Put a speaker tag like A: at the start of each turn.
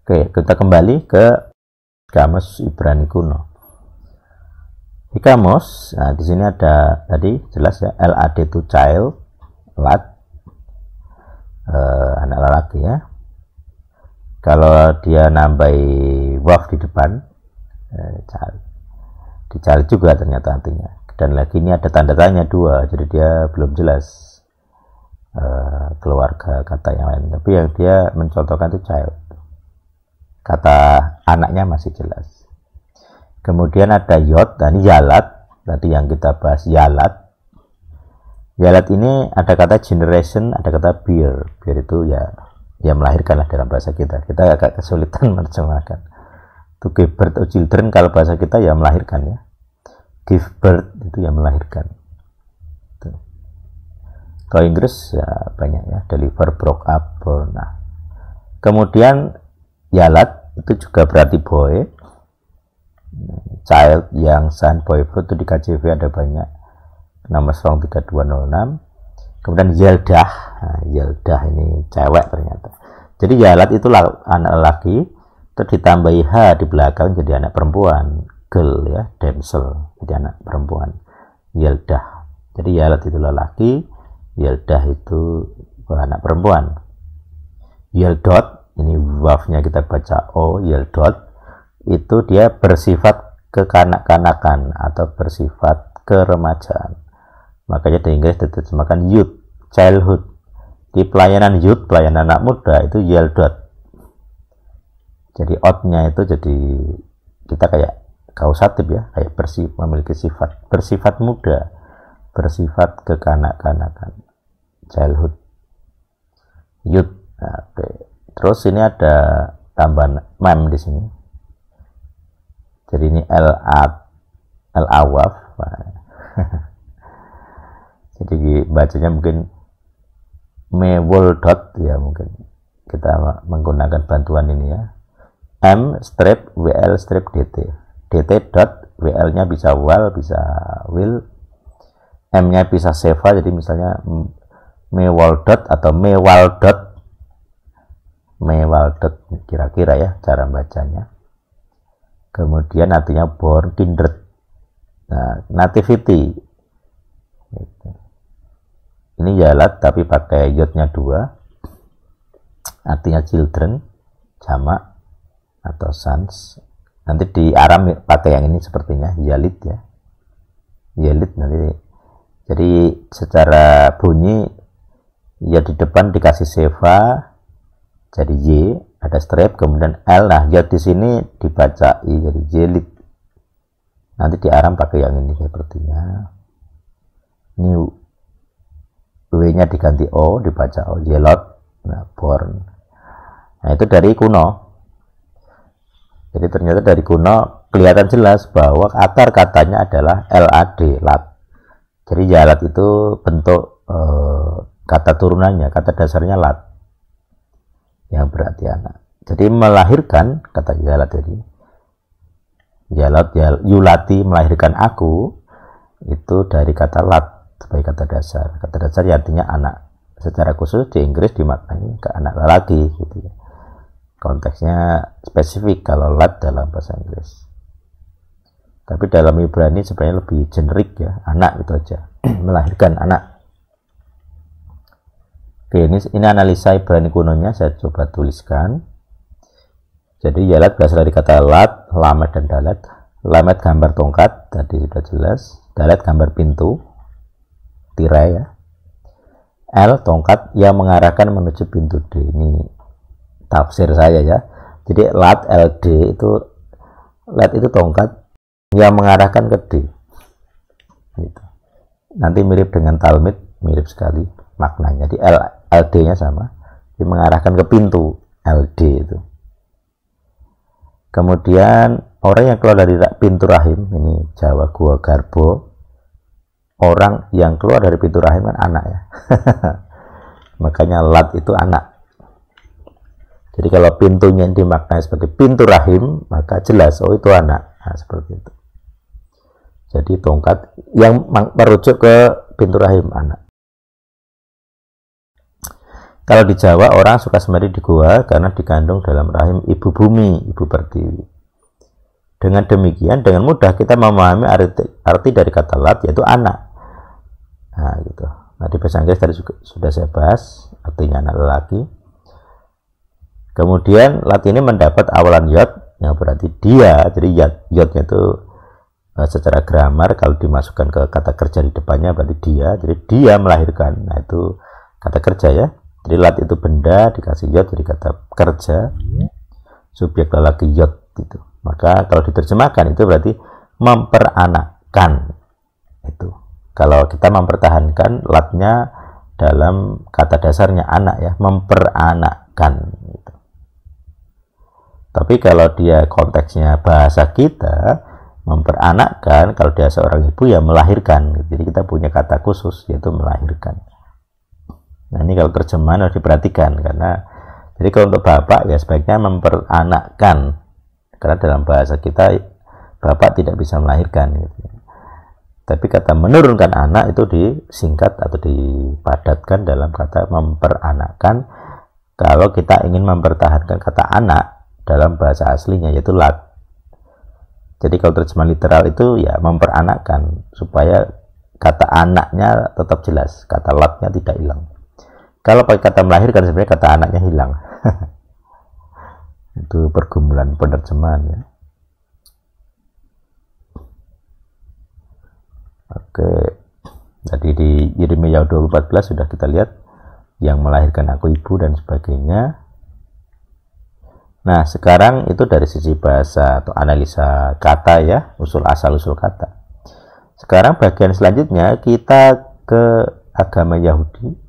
A: Oke, kita kembali ke kamus Ibrani kuno. Di kamus, nah di sini ada tadi jelas ya, LAD itu child, lad, anak lelaki ya. Kalau dia nambahi waf di depan, child, di child juga ternyata artinya. Dan lagi ini ada tanda tanya 2, jadi dia belum jelas keluarga kata yang lain. Tapi yang dia mencontohkan itu child. Kata anaknya masih jelas. Kemudian ada yod, dan ini yalat. Tadi yang kita bahas yalat. Yalat ini ada kata generation, ada kata bear. Bear itu ya melahirkan lah dalam bahasa kita. Kita agak kesulitan menerjemahkan. To give birth to children, kalau bahasa kita ya melahirkan ya. Give birth itu ya melahirkan. Tuh. Kalau Inggris ya banyak ya. Deliver, broke up, born. Nah. Kemudian yalat itu juga berarti boy, child, young, son, boy, fruit. Itu di KJV ada banyak, nama Strong 3206. Kemudian yeldah, nah, yeldah ini cewek ternyata. Jadi yalat itu anak laki, terus ditambahi h di belakang jadi anak perempuan, girl ya, damsel, jadi anak perempuan, yeldah. Jadi yalat itu lelaki, yeldah itu anak perempuan. Yeldot, ini wafnya kita baca o, yeldot, itu dia bersifat kekanak-kanakan atau bersifat keremajaan. Makanya di Inggris diterjemahkan youth, childhood. Di pelayanan youth, pelayanan anak muda itu yeldot. Jadi outnya itu jadi kita kayak kausatif ya, kayak memiliki sifat, bersifat muda, bersifat kekanak-kanakan, childhood, youth. Nah, oke. Terus ini ada tambahan mem di sini. Jadi ini waf. Jadi bacanya mungkin mewoldot ya, mungkin kita menggunakan bantuan ini ya. M strip WL strip DT. DT dot WL-nya bisa wal, bisa will. M-nya bisa seva, jadi misalnya mewoldot atau mewaldot. Mewaldot kira-kira ya cara bacanya. Kemudian artinya born, kindred. Nah, nativity. Ini yalat tapi pakai yodnya 2. Artinya children, jamak atau sons. Nanti di Aram pakai yang ini sepertinya yalid ya. Yalid nanti. Jadi secara bunyi ya di depan dikasih seva. Jadi Y, ada strip, kemudian L. Nah, ya di sini dibaca I, jadi yelit. Nanti di Aram pakai yang ini sepertinya. New. W-nya diganti O, dibaca O, yelot. Nah, born. Nah, itu dari kuno. Jadi ternyata dari kuno kelihatan jelas bahwa akar katanya adalah LAD, lat. Jadi yalat itu bentuk kata turunannya, kata dasarnya lat, yang berarti anak. Jadi melahirkan, kata yalat tadi, yalat, yulati, melahirkan aku, itu dari kata lat sebagai kata dasar. Kata dasar ya artinya anak. Secara khusus di Inggris dimaknai ke anak lelaki gitu ya. Konteksnya spesifik kalau lat dalam bahasa Inggris. Tapi dalam Ibrani sebenarnya lebih generik ya, anak itu aja. Melahirkan anak. Oke, ini analisa Ibrani kunonya saya coba tuliskan. Jadi yalat berasal dari kata lat, lamet dan dalet. Lamet gambar tongkat, tadi sudah jelas. Dalet gambar pintu, tirai ya. L tongkat yang mengarahkan menuju pintu D. Ini tafsir saya ya. Jadi lat LD itu, lat itu tongkat yang mengarahkan ke D. Gitu. Nanti mirip dengan Talmud, mirip sekali maknanya. Di LD-nya sama, dia mengarahkan ke pintu LD itu. Kemudian orang yang keluar dari pintu rahim, ini Jawa Gua Garbo, orang yang keluar dari pintu rahim kan anak ya. Makanya lat itu anak. Jadi kalau pintunya dimaknai sebagai pintu rahim, maka jelas oh itu anak. Nah, seperti itu. Jadi tongkat yang merujuk ke pintu rahim anak. Kalau di Jawa orang suka semedi di gua karena dikandung dalam rahim ibu bumi, ibu pertiwi. Dengan demikian, dengan mudah kita memahami arti dari kata lat, yaitu anak. Nah, gitu. Nah, di bahasa Inggris tadi sudah saya bahas, artinya anak lelaki. Kemudian lat ini mendapat awalan yod, yang berarti dia. Jadi yodnya itu secara grammar kalau dimasukkan ke kata kerja di depannya berarti dia. Jadi dia melahirkan. Nah, itu kata kerja ya. Jadi lat itu benda dikasih yod jadi kata kerja, subjek lelaki yod itu. Maka kalau diterjemahkan itu berarti memperanakkan. Itu kalau kita mempertahankan latnya dalam kata dasarnya anak ya, memperanakkan gitu. Tapi kalau dia konteksnya bahasa kita, memperanakkan, kalau dia seorang ibu ya melahirkan. Jadi kita punya kata khusus yaitu melahirkan. Nah, ini kalau terjemahan harus diperhatikan, karena jadi kalau untuk bapak ya sebaiknya memperanakkan, karena dalam bahasa kita bapak tidak bisa melahirkan gitu. Tapi kata menurunkan anak itu disingkat atau dipadatkan dalam kata memperanakkan kalau kita ingin mempertahankan kata anak dalam bahasa aslinya yaitu lat. Jadi kalau terjemahan literal itu ya memperanakkan supaya kata anaknya tetap jelas, kata latnya tidak hilang. Kalau pakai kata melahirkan sebenarnya kata anaknya hilang. Itu pergumulan penerjemahan ya. Oke. Jadi di Yeremia 2:14 sudah kita lihat yang melahirkan aku ibu dan sebagainya. Nah, sekarang itu dari sisi bahasa atau analisa kata ya, usul asal usul kata. Sekarang bagian selanjutnya kita ke agama Yahudi.